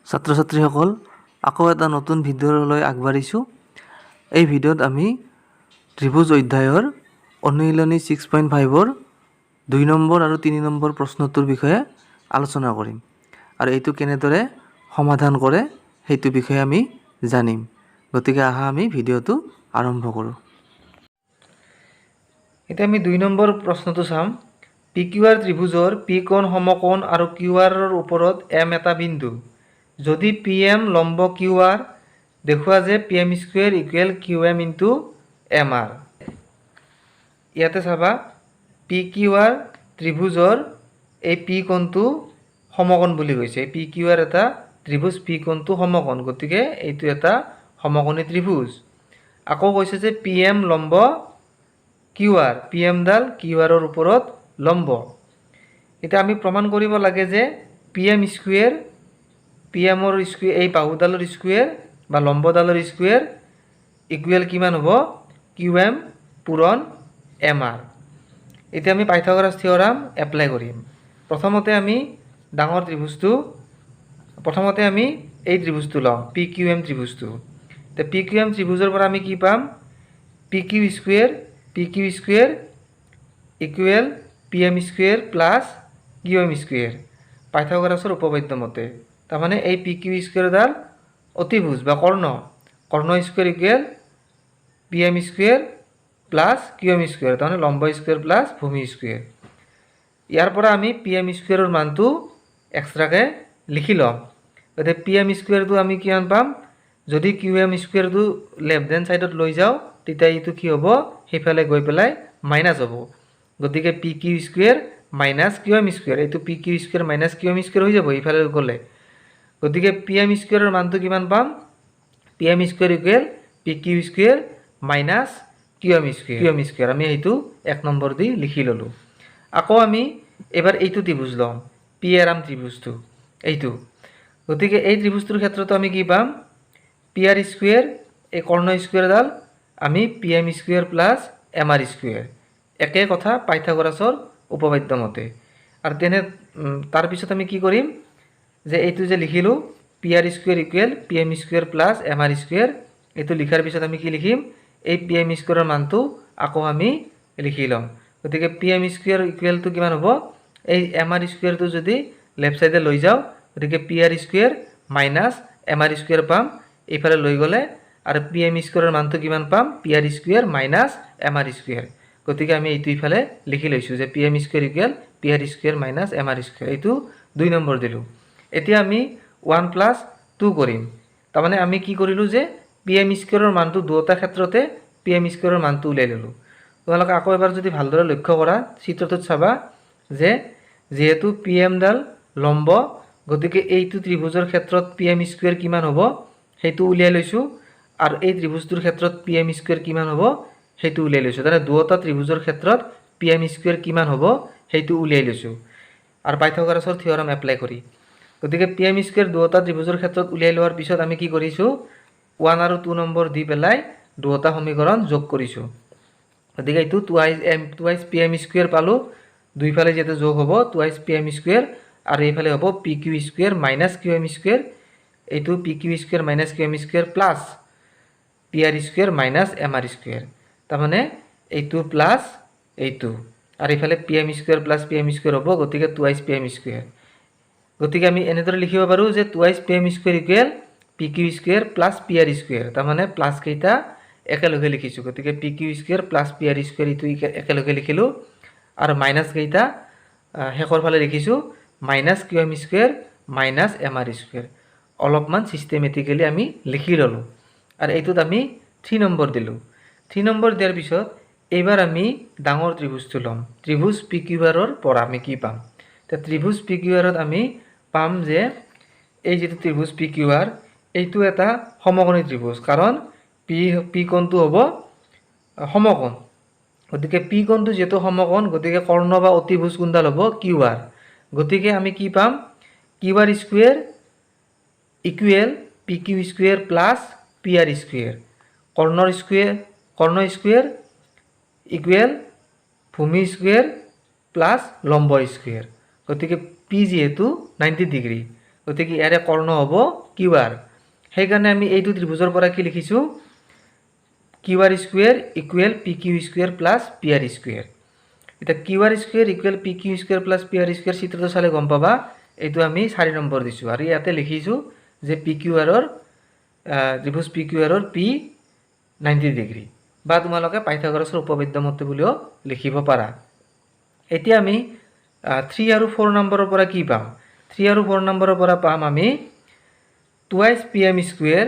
ছাত্ৰ ছাত্ৰীসকল আকৌ এটা নতুন ভিডিঅ'লৈ আগবাঢ়িছোঁ। এই ভিডিঅ'ত আমি ত্ৰিভুজ অধ্যায়ৰ অনুশীলনী 6.5ৰ 2 নম্বৰ আৰু 3 নম্বৰ প্ৰশ্নটোৰ বিষয়ে আলোচনা কৰিম আৰু এইটো কেনেদৰে সমাধান কৰে সেইটো বিষয়ে আমি জানিম। গতিকে আহা আমি ভিডিঅ'টো আৰম্ভ কৰোঁ। এতিয়া আমি 2 নম্বৰ প্ৰশ্নটো চাম। PQR ত্ৰিভুজৰ P কোণ সমকোণ আৰু QR ৰ ওপৰত M এটা বিন্দু। যদি PM লম্ব QR দেখুৱা যে PM square equal QM into MR। ইয়াতে চাবা PQR ত্ৰিভুজৰ এই P কোণটো সমকোণ বুলি কৈছে। PQR এটা ত্ৰিভুজ, P কোণটো সমকোণ, গতিকে এইটো এটা সমকোণী ত্ৰিভুজ। আকৌ কৈছে যে PM লম্ব QR, PM ডাল QR ৰ ওপৰত লম্ব। এতিয়া আমি প্ৰমাণ কৰিব লাগে যে PM স্কুৱেৰ PM ৰ স্কুৱেৰ এই বাহুডালৰ স্কুৱেৰ বা লম্বডালৰ স্কুৱেৰ ইকুৱেল কিমান হ'ব? QM পূৰণ MR। এতিয়া আমি পাইথাগোৰাছ থিয়ৰাম এপ্লাই কৰিম। প্ৰথমতে আমি এই ত্ৰিভুজটো লওঁ, PQM ত্ৰিভুজটো। তে PQM ত্ৰিভুজৰ পৰা আমি কি পাম? PQ square equal PM square plus QM square পাইথাগোৰাছৰ উপপাদ্য মতে। তাৰমানে এই PQ স্কুৱেৰডাল অতিভুজ বা কৰ্ণ square equal PM square plus QM square, তাৰমানে লম্ব স্কুৱেৰ প্লাছ ভূমি স্কুৱেৰ। ইয়াৰ পৰা আমি PM স্কুৱেৰৰ মানটো এক্সট্ৰাকৈ লিখি ল'ম। গতিকে PM স্কুৱেৰটো আমি কিমান পাম? যদি QM স্কুৱেৰটো লেফ্ট হেণ্ড ছাইডত লৈ যাওঁ তেতিয়া এইটো কি হ'ব? সেইফালে গৈ পেলাই মাইনাছ হ'ব। গতিকে PQ square minus QM square, এইটো PQ square minus QM square হৈ যাব এইফালে গ'লে। গতিকে PM স্কুৱেৰৰ মানটো কিমান পাম? PM square equal PQ square minus QM square. আমি এইটো 1 নম্বৰ দি লিখি ল'লোঁ। আকৌ আমি এবাৰ এইটো ত্ৰিভুজ ল'ম, PRM ত্ৰিভুজটো এইটো। গতিকে এই ত্ৰিভুজটোৰ ক্ষেত্ৰতো আমি কি পাম? PR স্কুৱেৰ এই কৰ্ণ স্কুৱেৰডাল আমি PM square plus MR square. একে কথা পাইথাগোৰাছৰ উপপাদ্য মতে। আৰু তাৰপিছত আমি কি কৰিম যে এইটো যে লিখিলোঁ PR square equal PM square plus MR square, এইটো লিখাৰ পিছত আমি কি লিখিম? এই PM স্কুৱেৰৰ মানটো আকৌ আমি লিখি ল'ম। গতিকে PM স্কুৱেৰ ইকুৱেলটো কিমান হ'ব? এই MR স্কুৱেৰটো যদি লেফ্ট ছাইডে লৈ যাওঁ গতিকে PR square minus MR square পাম এইফালে লৈ গ'লে, আৰু PM স্কুৱেৰৰ মানটো কিমান পাম? PR square minus MR square. গতিকে আমি এইটো ইফালে লিখি লৈছোঁ যে PM square equal PR square minus MR square. এইটো 2 নম্বৰ দিলোঁ। এতিয়া আমি 1+2 কৰিম। তাৰমানে আমি কি কৰিলোঁ যে PM স্কুৱেৰৰ মানটো দুয়োটা ক্ষেত্ৰতে PM স্কুৱেৰৰ মানটো উলিয়াই ল'লোঁ। তোমালোকে আকৌ এবাৰ যদি ভালদৰে লক্ষ্য কৰা চিত্ৰটোত চাবা যে যিহেতু PM ডাল লম্ব, গতিকে এইটো ত্ৰিভুজৰ ক্ষেত্ৰত PM স্কুৱেৰ কিমান হ'ব সেইটো উলিয়াই লৈছোঁ, আৰু এই ত্ৰিভুজটোৰ ক্ষেত্ৰত PM স্কুৱেৰ কিমান হ'ব সেইটো উলিয়াই লৈছোঁ। তাৰমানে দুয়োটা ত্ৰিভুজৰ ক্ষেত্ৰত PM স্কুৱেৰ কিমান হ'ব সেইটো উলিয়াই লৈছোঁ আৰু পাইথাগোৰাছৰ থিয়ৰাম এপ্লাই কৰি। গতিকে PM স্কুৱেৰ দুয়োটা ত্ৰিভুজৰ ক্ষেত্ৰত উলিয়াই লোৱাৰ পিছত আমি কি কৰিছোঁ? 1 আৰু 2 নম্বৰ দি পেলাই দুয়োটা সমীকৰণ যোগ কৰিছোঁ। গতিকে এইটো টুৱাইছ PM স্কুৱেৰ পালোঁ, দুইফালে যিহেতু যোগ হ'ব টুৱাইছ PM স্কুৱেৰ, আৰু এইফালে হ'ব PQ square minus QM square, এইটো PQ square minus QM square plus PR square minus MR square. তাৰমানে এইটো প্লাছ এইটো, আৰু এইফালে PM square plus PM square হ'ব, গতিকে টুৱাইছ PM স্কুৱেৰ। গতিকে আমি এনেদৰে লিখিব পাৰোঁ যে twice PM square equal PQ square plus PR square. তাৰমানে প্লাছ কেইটা একেলগে লিখিছোঁ, গতিকে PQ square plus PR square এইটো একেলগে লিখিলোঁ, আৰু মাইনাছ কেইটা শেষৰ ফালে লিখিছোঁ minus QM square minus MR square. অলপমান ছিষ্টেমেটিকেলি আমি লিখি ল'লোঁ, আৰু এইটোত আমি 3 নম্বৰ দিলোঁ। 3 নম্বৰ দিয়াৰ পিছত এইবাৰ আমি ডাঙৰ ত্ৰিভুজটো ল'ম। ত্ৰিভুজ PQRৰ পৰা আমি কি পাম? এতিয়া ত্ৰিভুজ PQRত আমি পাম যে এই যিটো ত্ৰিভুজ PQR এইটো এটা সমকোণী ত্ৰিভুজ, কাৰণ P কোণটো হ'ব সমকোণ। গতিকে P কোণটো যিহেতু সমকোণ, গতিকে কৰ্ণ বা অতিভুজ কোণডাল হ'ব QR। গতিকে আমি কি পাম? QR square equal PQ square plus PR square, কৰ্ণ স্কুৱেৰ ইকুৱেল ভূমি স্কুৱেৰ প্লাছ লম্ব স্কুৱেৰ। গতিকে P যিহেতু 90 ডিগ্ৰী, গতিকে ইয়াৰে কৰ্ণ হ'ব কিউ আৰ। সেইকাৰণে আমি এইটো ত্ৰিভুজৰ পৰা কি লিখিছোঁ, Q R square equal P Q square plus P R square. এতিয়া Q R square equal P Q square plus P R square চিত্ৰটো চালে গম পাবা এইটো আমি 4 নম্বৰ দিছোঁ। আৰু ইয়াতে লিখিছোঁ যে পি কিউ আৰৰ ত্ৰিভুজ পি কিউ আৰৰ পি 90 ডিগ্ৰী, বা তোমালোকে পাইথাগোৰাছৰ উপপাদ্য মতে বুলিও লিখিব পাৰা। এতিয়া আমি 3 আৰু 4 নম্বৰৰ পৰা কি পাম? 3 আৰু 4 নম্বৰৰ পৰা পাম আমি টুৱাইচ পি এম স্কুৱেৰ।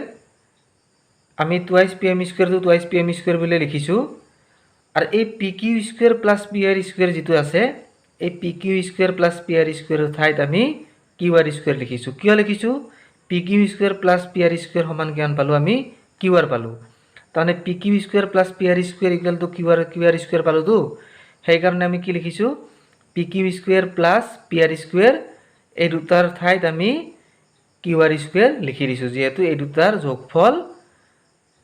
আমি টুৱাইচ পি এম স্কুৱেৰটো টুৱাইচ পি এম স্কুৱেৰ বুলি লিখিছোঁ। আৰু এই P Q square plus P R square যিটো আছে, এই P Q square plus P R স্কুৱেৰৰ ঠাইত আমি কিউ আৰ স্কুৱেৰ লিখিছোঁ। কিয় লিখিছোঁ? P Q square plus P R square সমান কিমান পালোঁ আমি? কিউ আৰ পালোঁ। তাৰমানে P Q square plus P R square equal to Q R square পালোঁতো। সেইকাৰণে আমি কি লিখিছোঁ? P Q square plus P R square, এই দুটাৰ ঠাইত আমি কিউ আৰ স্কুৱেৰ লিখি দিছোঁ, যিহেতু এই দুটাৰ যোগফল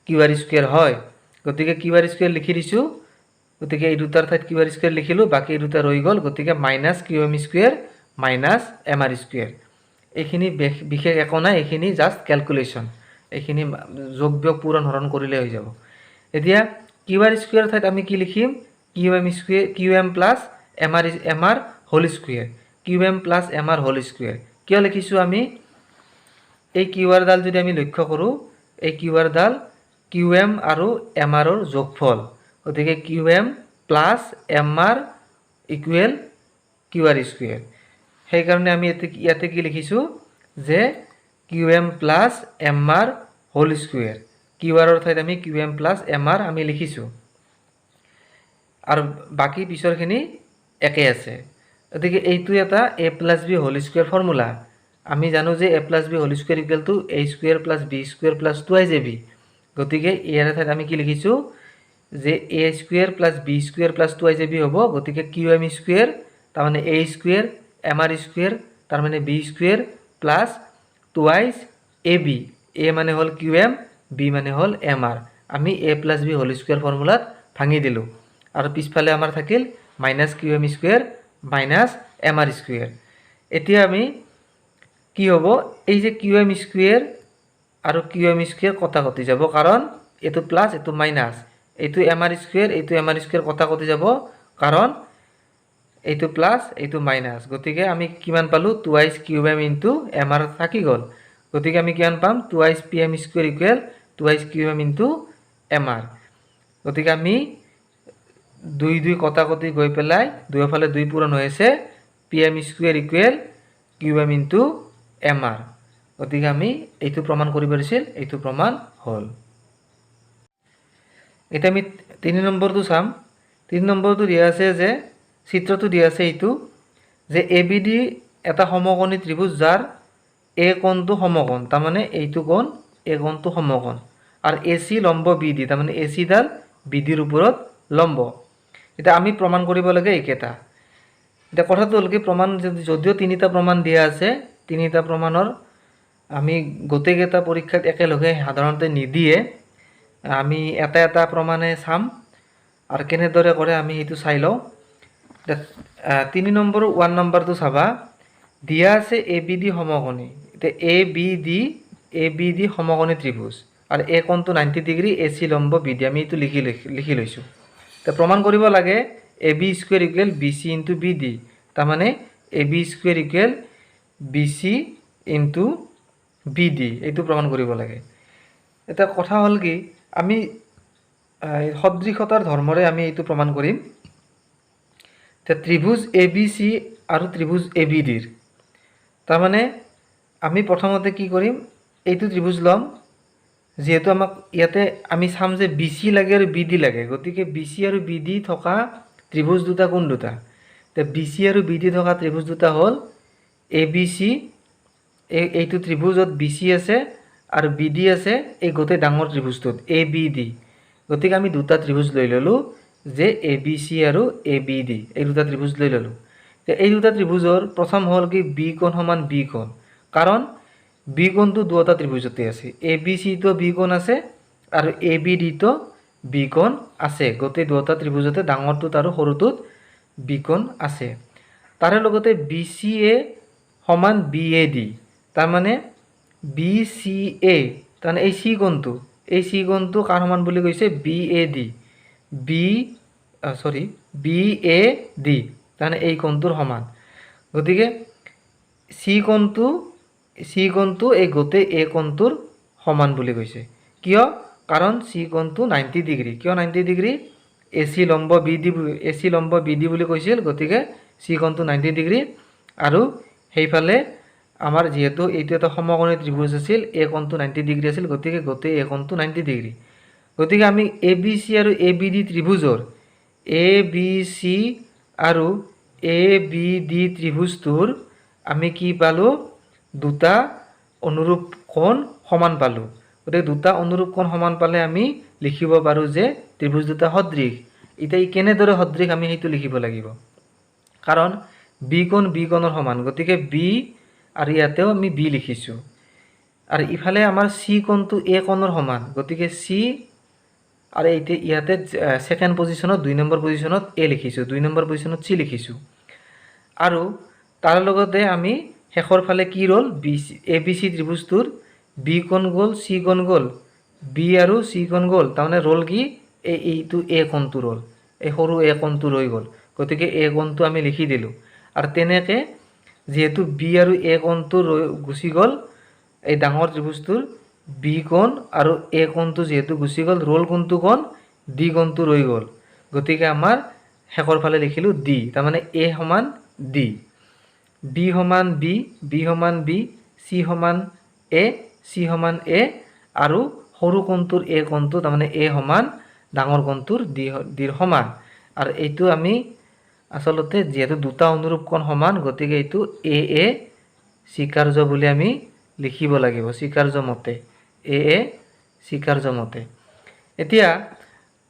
কিউ আৰ স্কুৱেৰ হয়। গতিকে কিউ আৰ স্কুৱেৰ লিখি দিছোঁ। গতিকে এই দুটাৰ ঠাইত কিউ আৰ স্কুৱেৰ লিখিলোঁ, বাকী এই দুটা ৰৈ গ'ল। গতিকে minus Q M square minus M R square. এইখিনি বিশেষ একো নাই, এইখিনি জাষ্ট কেলকুলেশ্যন। এইখিনি যোগ বিয়োগ পূৰণ হৰণ কৰিলে হৈ যাব। এতিয়া কিউ আৰ স্কুৱেৰ ঠাইত আমি কি লিখিম? Q M plus M R whole square. Q M plus M R whole square কিয় লিখিছোঁ আমি? এই কিউ আৰ ডাল যদি আমি লক্ষ্য কৰোঁ, এই কিউ আৰ ডাল কিউ এম আৰু এম আৰৰ যোগফল। গতিকে Q M plus M R equal Q R square. সেইকাৰণে আমি ইয়াতে কি লিখিছোঁ যে Q M plus M R whole square. Q আৰৰ ঠাইত আমি Q M plus M R আমি লিখিছোঁ, আৰু বাকী পিছৰখিনি একে আছে। গতিকে এইটো এটা A plus B whole square formula. আমি জানো যে A plus B whole square equal to A square plus B square plus twice A B. গতিকে ইয়াৰ ঠাইত আমি কি লিখিছোঁ যে A square plus B square plus twice A B হ'ব। গতিকে কিউ এম স্কুৱেৰ তাৰমানে A square, M R square তাৰমানে B square plus twice A B. এ মানে হ'ল কিউ এম, বি মানে হ'ল এম আৰ। আমি A plus B whole square ফৰ্মুলাত ভাঙি দিলোঁ, আৰু পিছফালে আমাৰ থাকিল minus Q M square minus M R square. এতিয়া আমি কি হ'ব? এই যে কিউ এম স্কুৱেৰ আৰু কিউ এম স্কুৱেৰ কটা কটি যাব, কাৰণ এইটো প্লাছ এইটো মাইনাছ, এইটো এম আৰ স্কুৱেৰ এইটো এম আৰ স্কুৱেৰ কটা কটি যাব, কাৰণ এইটো প্লাছ এইটো মাইনাছ। গতিকে আমি কিমান পালোঁ? Twice Q M into M R থাকি গ'ল। গতিকে আমি কিমান পাম? Twice P M square equal twice Q M into M R. গতিকে আমি 2 কটা কটি গৈ পেলাই দুয়োফালে 2 পূৰণ হৈ আছে, P M square equal Q M into M R. গতিকে আমি এইটো প্ৰমাণ কৰিব দিছিল, এইটো প্ৰমাণ হ'ল। এতিয়া আমি 3 নম্বৰটো চাম। 3 নম্বৰটো দিয়া আছে যে চিত্ৰটো দিয়া আছে এইটো যে এ বি ডি এটা সমকোণী ত্ৰিভুজ, যাৰ এ কোণটো সমকোণ, তাৰমানে এইটো কোণ এ কোণটো সমকোণ, আৰু এ চি লম্ব বি ডি, তাৰমানে এ চিডাল বি ডিৰ ওপৰত লম্ব। এতিয়া আমি প্ৰমাণ কৰিব লাগে এইকেইটা। এতিয়া কথাটো হ'ল কি, প্ৰমাণ যদিও 3টা প্ৰমাণ দিয়া আছে, 3টা প্ৰমাণৰ আমি গোটেইকেইটা পৰীক্ষাত একেলগে সাধাৰণতে নিদিয়ে। আমি এটা এটা প্ৰমাণে চাম, আৰু কেনেদৰে কৰে আমি সেইটো চাই লওঁ। 3 নম্বৰ 1 নম্বৰটো চাবা, দিয়া আছে এ বি ডি সমকোণী। এতিয়া এ বি ডি সমকোণী ত্ৰিভুজ, আৰু এ কোণটো 90 ডিগ্ৰী, এ চি লম্ব বি ডি। আমি এইটো লিখি লৈছোঁ। এতিয়া প্ৰমাণ কৰিব লাগে A B square equal B C into B D, তাৰমানে A B square equal B C into B D, এইটো প্ৰমাণ কৰিব লাগে। এতিয়া কথা হ'ল কি, আমি সদৃশতাৰ ধৰ্মৰে আমি এইটো প্ৰমাণ কৰিম। এতিয়া ত্ৰিভুজ এ বি চি আৰু ত্ৰিভুজ এ বি ডিৰ, তাৰমানে আমি প্ৰথমতে কি কৰিম, এইটো ত্ৰিভুজ ল'ম। যিহেতু আমাক ইয়াতে আমি চাম যে বি চি লাগে আৰু বি ডি লাগে, গতিকে বি চি আৰু বি ডি থকা ত্ৰিভুজ দুটা কোন দুটা? এতিয়া বি চি আৰু বি ডি থকা ত্ৰিভুজ দুটা হ'ল এ বি চি, এইটো ত্ৰিভুজত বি চি আছে আৰু বি ডি আছে, এই গোটেই ডাঙৰ ত্ৰিভুজটোত এ বি ডি। গতিকে আমি দুটা ত্ৰিভুজ লৈ ল'লোঁ যে এ বি চি আৰু এ বি ডি, এই দুটা ত্ৰিভুজ লৈ ল'লোঁ। এই দুটা ত্ৰিভুজৰ প্ৰথম হ'ল কি, বি কোণ সমান বি কোণ, কাৰণ বি কোণটো দুটা ত্ৰিভুজতে আছে, এ বি চিটো বি কোণ আছে আৰু এ বি ডিটো বি কোণ আছে। গোটেই দুটা ত্ৰিভুজতে ডাঙৰটোত আৰু সৰুটোত বি কোণ আছে। তাৰে লগতে বি চি এ সমান বি এ ডি, তাৰ মানে বি চি এ, তাৰমানে এই চি কোণটো কাৰ সমান বুলি কৈছে? B A D, B A D, তাৰমানে এই কোণটোৰ সমান। গতিকে চি কোণটো এই গোটেই এ কোণটোৰ সমান বুলি কৈছে। কিয়? কাৰণ চি কোণটো 90 ডিগ্ৰী। কিয় 90 ডিগ্ৰী? এ চি লম্ব বি ডি বুলি কৈছিল, গতিকে চি কোণটো 90 ডিগ্ৰী। আৰু সেইফালে আমাৰ যিহেতু এইটো এটা সমকোণী ত্ৰিভুজ আছিল, এ কোণটো 90 ডিগ্ৰী আছিল, গতিকে গোটেই এ কোণটো 90 ডিগ্ৰী। গতিকে আমি এ বি চি আৰু A B D ত্ৰিভুজৰ A B C আৰু এ বি ডি ত্ৰিভুজটোৰ আমি কি পালোঁ? দুটা অনুৰূপ কোণ সমান পালোঁ। গতিকে দুটা অনুৰূপ কোণ সমান পালে আমি লিখিব পাৰোঁ যে ত্ৰিভুজ দুটা সদৃশ। এতিয়া ই কেনেদৰে সদৃশ আমি সেইটো লিখিব লাগিব। কাৰণ বি কোণৰ সমান, গতিকে বি আৰু ইয়াতেও আমি বি লিখিছোঁ। আৰু ইফালে আমাৰ চি কোণটো এ কোণৰ সমান, গতিকে চি আৰু এতিয়া ইয়াতে ছেকেণ্ড পজিশ্যনত 2 নম্বৰ পজিশ্যনত এ লিখিছোঁ, 2 নম্বৰ পজিশ্যনত চি লিখিছোঁ। আৰু তাৰ লগতে আমি শেষৰ ফালে কি ৰ'ল? এ বি চি ত্ৰিভুজটোৰ বি কোণ গ'ল, চি কোণ গ'ল, বি আৰু চি কোণ গ'ল, তাৰমানে ৰ'ল কি? এইটো এ কোণটো ৰ'ল, এই সৰু এ কোণটো ৰৈ গ'ল। গতিকে এ কোণটো আমি লিখি দিলোঁ। আৰু তেনেকৈ যিহেতু বি আৰু এ কোণটো গুচি গ'ল, এই ডাঙৰ ত্ৰিভুজটোৰ বি কোণ আৰু এ কোণটো যিহেতু গুচি গ'ল, ৰ'ল কোণটো কোণ? ডি কোণটো ৰৈ গ'ল। গতিকে আমাৰ শেষৰ ফালে লিখিলোঁ ডি, তাৰমানে এ সমান ডি, বি সমান বি, বি সমান বি, চি সমান এ, চি সমান এ, আৰু সৰু কোণটোৰ এ কোণটো, তাৰমানে এ সমান ডাঙৰ কোণটোৰ ডিৰ সমান। আৰু এইটো আমি আচলতে যিহেতু দুটা অনুৰূপ কোণ সমান, গতিকে এইটো এ স্বীকাৰ্য বুলি আমি লিখিব লাগিব, স্বীকাৰ্য মতে, এ স্বীকাৰ্য মতে। এতিয়া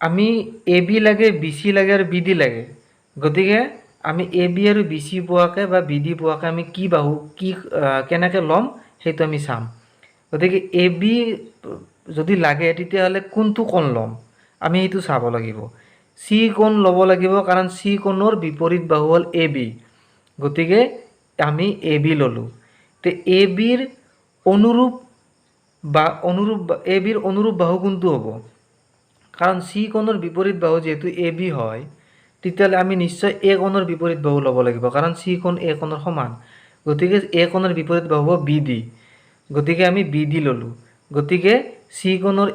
আমি এ বি লাগে, বি চি লাগে আৰু বি ডি লাগে। গতিকে আমি এ বি আৰু বি চি পোৱাকৈ বা বি ডি পোৱাকৈ আমি কেনেকৈ ল'ম সেইটো আমি চাম। গতিকে এ বি যদি লাগে তেতিয়াহ'লে কোনটো কোণ ল'ম আমি সেইটো চাব লাগিব। চি কোণ ল'ব লাগিব, কাৰণ চি কোণৰ বিপৰীত বাহু হ'ল এ বি। গতিকে আমি এ বি ল'লোঁ। তে এ বিৰ অনুৰূপ বাহু কোনটো হ'ব? কাৰণ চি কোণৰ বিপৰীত বাহু যিহেতু এ বি হয়, তেতিয়াহ'লে আমি নিশ্চয় এ কোণৰ বিপৰীত বাহু ল'ব লাগিব, কাৰণ চি কোণ এ কোণৰ সমান। গতিকে এ কোণৰ বিপৰীত বাহু হ'ব বি ডি। গতিকে আমি বি ডি ল'লোঁ। গতিকে চি কোণৰ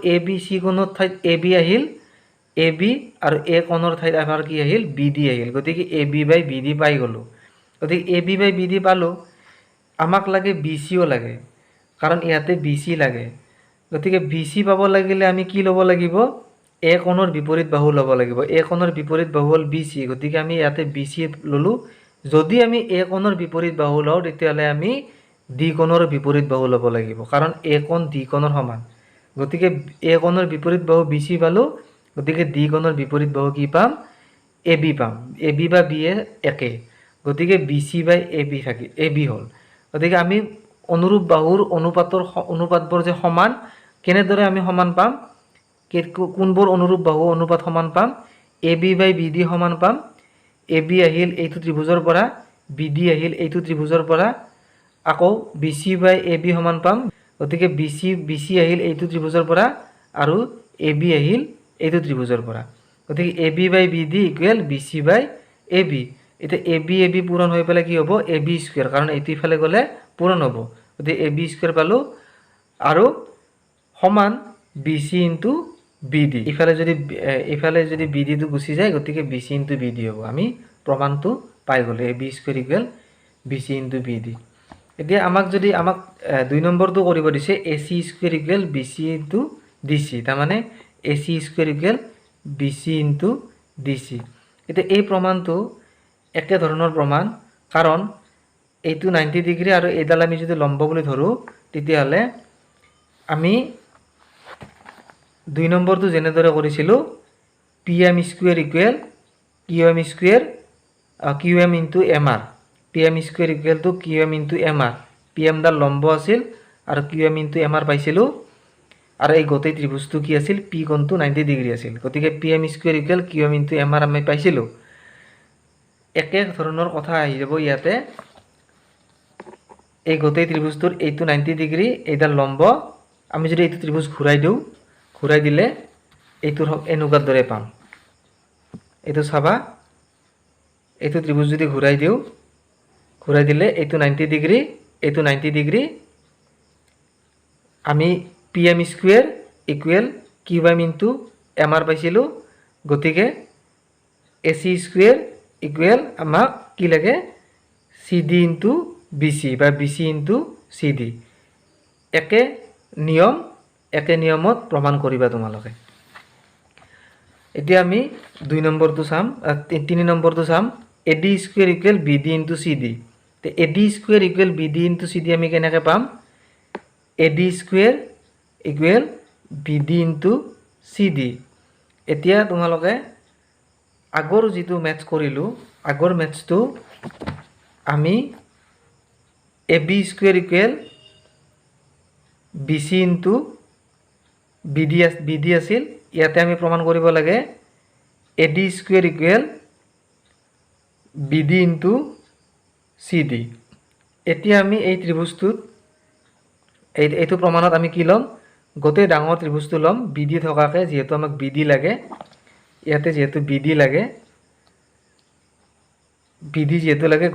চি কোণৰ ঠাইত এ বি আহিল, এ বি, আৰু এ কোণৰ ঠাইত আমাৰ কি আহিল? বি ডি আহিল। গতিকে A B by B D পাই গ'লোঁ। গতিকে A B by B D পালোঁ। আমাক লাগে বি চিও লাগে, কাৰণ ইয়াতে বি চি লাগে। গতিকে বি চি পাব লাগিলে আমি কি ল'ব লাগিব? এ কোণৰ বিপৰীত বাহু ল'ব লাগিব। এ কোণৰ বিপৰীত বাহু হ'ল বি চি। গতিকে আমি ইয়াতে বি চি ল'লোঁ। যদি আমি এ কোণৰ বিপৰীত বাহু লওঁ, তেতিয়াহ'লে আমি ডি কোণৰ বিপৰীত বাহু ল'ব লাগিব, কাৰণ এ কোণ ডি কোণৰ সমান। গতিকে এ কোণৰ বিপৰীত বাহু বি চি পালোঁ। গতিকে ডি কোণৰ বিপৰীত বাহু কি পাম? এ বি পাম। এ বি বা বি এ একে। গতিকে B C by A B হ'ল। গতিকে আমি অনুৰূপ বাহুৰ অনুপাতবোৰ যে সমান, কেনেদৰে আমি সমান পাম? কোনবোৰ অনুৰূপ বাহু অনুপাত সমান পাম? এ বি বাই বি ডি সমান পাম। এ বি আহিল এইটো ত্ৰিভুজৰ পৰা, বি ডি আহিল এইটো ত্ৰিভুজৰ পৰা, আকৌ B C by A B সমান পাম। গতিকে বি চি আহিল এইটো ত্ৰিভুজৰ পৰা, আৰু এ বি আহিল এইটো ত্ৰিভুজৰ পৰা। গতিকে A B by B D equal B C by A B. এতিয়া এ বি পূৰণ হৈ পেলাই কি হ'ব? এ বি স্কুৱেৰ, কাৰণ এইটো ইফালে গ'লে পূৰণ হ'ব। গতিকে এ বি স্কুৱেৰ পালোঁ, আৰু সমান B C into B D. ইফালে যদি বি ডিটো গুচি যায়, গতিকে B C into B D হ'ব। আমি প্ৰমাণটো পাই গ'লোঁ, A B square equal B C into B D. এতিয়া আমাক 2 নম্বৰটো কৰিব দিছে, A C square equal B C into D C, তাৰমানে A C square equal B C into D C. এতিয়া এই প্ৰমাণটো একেধৰণৰ প্ৰমাণ, কাৰণ এইটো 90 ডিগ্ৰী আৰু এইডাল আমি যদি লম্ব বুলি ধৰোঁ, তেতিয়াহ'লে আমি 2 নম্বৰটো যেনেদৰে কৰিছিলোঁ, P M square equal Q M into M R. P M square equal to Q M into M R. P এমডাল লম্ব আছিল আৰু Q M into M R পাইছিলোঁ, আৰু এই গোটেই ত্ৰিভুজটো কি আছিল? পি কোণটো 90 ডিগ্ৰী আছিল। গতিকে P M square equal Q M into M R আমি পাইছিলোঁ। একে ধৰণৰ কথা আহি যাব ইয়াতে। এই গোটেই ত্ৰিভুজটোৰ এইটো 90 ডিগ্ৰী, এইডাল লম্ব। আমি যদি এইটো ত্ৰিভুজ ঘূৰাই দিওঁ, ঘূৰাই দিলে এইটোৰ এনেকুৱাৰ দৰে পাম। এইটো চাবা, এইটো ত্ৰিভুজ যদি ঘূৰাই দিওঁ, ঘূৰাই দিলে এইটো 90 ডিগ্ৰী, এইটো 90 ডিগ্ৰী। আমি P M square equal Q M into M R পাইছিলোঁ, গতিকে এ চি স্কুৱেৰ ইকুৱেল আমাক কি লাগে, C D into B C বা B C into C D. একে নিয়মত প্ৰমাণ কৰিবা তোমালোকে। এতিয়া আমি 2 নম্বৰটো চাম, 3 নম্বৰটো sum. A D square equal B D into C D. তে A D square equal B D into C D আমি কেনেকৈ পাম? A D square equal B D into C D. এতিয়া তোমালোকে আগৰ যিটো মেথছ কৰিলোঁ, আগৰ মেথছটো আমি A B square equal B C into B D আছিল। ইয়াতে আমি প্ৰমাণ কৰিব লাগে A D square equal B D into C D. এতিয়া আমি এই ত্ৰিভুজটোত এইটো প্ৰমাণত আমি কি ল'ম? গোটেই ডাঙৰ ত্ৰিভুজটো ল'ম বি ডি থকাকৈ, যিহেতু আমাক বি ডি লাগে। ইয়াতে যিহেতু বি ডি লাগে,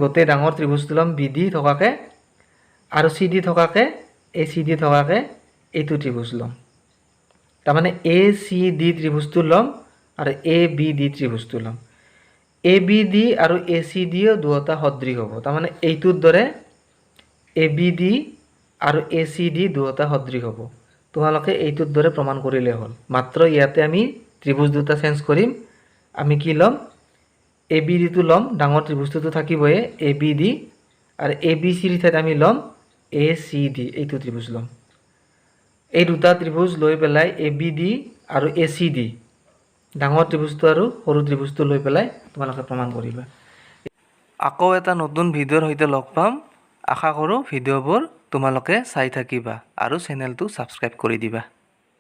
গোটেই ডাঙৰ ত্ৰিভুজটো ল'ম বি ডি থকাকৈ, আৰু চি ডি থকাকৈ, এই চি ডি থকাকৈ এইটো ত্ৰিভুজ ল'ম। তাৰমানে এ চি ডি ত্ৰিভুজটো ল'ম আৰু এ বি ডি ত্ৰিভুজটো ল'ম। এ বি ডি আৰু এ চি ডিও দুয়োটা সদৃশ হ'ব। তাৰমানে এইটোৰ দৰে এ বি ডি আৰু এ চি ডি দুয়োটা সদৃশ হ'ব। তোমালোকে এইটোৰ দৰে প্ৰমাণ কৰিলে হ'ল। মাত্ৰ ইয়াতে আমি ত্ৰিভুজ দুটা চেঞ্জ কৰিম। আমি কি ল'ম? এ বি ডিটো ল'ম, ডাঙৰ ত্ৰিভুজটোতো থাকিবই এ বি ডি, আৰু এ বি চিৰ ঠাইত আমি ল'ম এ চি ডি, এইটো ত্ৰিভুজ ল'ম। এই দুটা ত্ৰিভুজ লৈ পেলাই এ বি ডি আৰু এ চি ডি, ডাঙৰ ত্ৰিভুজটো আৰু সৰু ত্ৰিভুজটো লৈ পেলাই তোমালোকে প্ৰমাণ কৰিবা। আকৌ এটা নতুন ভিডিঅ'ৰ সৈতে লগ পাম। আশা কৰোঁ ভিডিঅ'বোৰ তোমালোকে চাই থাকিবা আৰু চেনেলটো ছাবস্ক্ৰাইব কৰি দিবা।